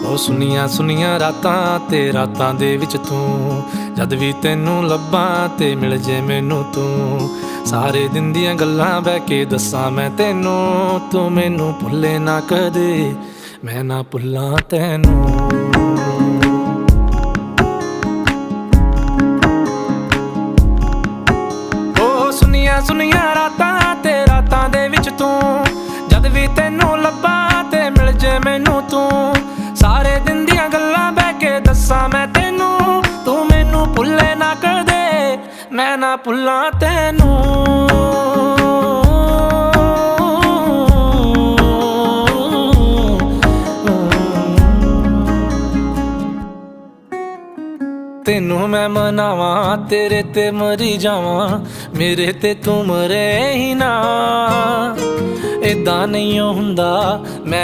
ਉਹ ਸੁਨੀਆਂ ਸੁਨੀਆਂ ਰਾਤਾਂ ਤੇ ਰਾਤਾਂ ਦੇ ਵਿੱਚ ਤੂੰ, ਜਦ ਵੀ ਤੈਨੂੰ ਲੱਭਾਂ ਤੇ ਮਿਲ ਜੇ ਮੈਨੂੰ ਤੂੰ। ਸਾਰੇ ਦਿਨ ਦੀਆਂ ਗੱਲਾਂ ਬਹਿ ਕੇ ਦੱਸਾਂ ਮੈਂ ਤੈਨੂੰ, ਤੂੰ ਮੈਨੂੰ ਭੁੱਲੇ ਨਾ ਕਦੇ, ਮੈਂ ਨਾ ਭੁੱਲਾਂ ਤੈਨੂੰ। ਉਹ ਸੁਨੀਆਂ ਸੁਨੀਆਂ ਰਾਤਾਂ ਤੇ ਰਾਤਾਂ ਦੇ ਵਿੱਚ ਤੂੰ, ਜਦ ਵੀ ਤੈਨੂੰ ਲੱਭਾਂ ਤੇ ਮਿਲ ਜੇ ਮੈਨੂੰ ਤੂੰ। ਸਾਰੇ ਦਿਨ ਦੀਆਂ ਗੱਲਾਂ ਬਹਿ ਕੇ ਦੱਸਾਂ ਮੈਂ ਤੈਨੂੰ, ਤੂੰ ਮੈਨੂੰ ਭੁੱਲੇ ਨਾ ਕਦੇ, ਮੈਂ ਨਾ ਭੁੱਲਾਂ ਤੈਨੂੰ। ਤੈਨੂੰ ਮੈਂ ਮਨਾਵਾਂ, ਤੇਰੇ ਤੇ ਮਰੀ ਜਾਵਾਂ, ਮੇਰੇ ਤੇ ਤੂੰ ਮਰੇ ਹੀ ਨਾ। ਏਦਾਂ ਨਹੀਂ ਹੁੰਦਾ, ਮੈਂ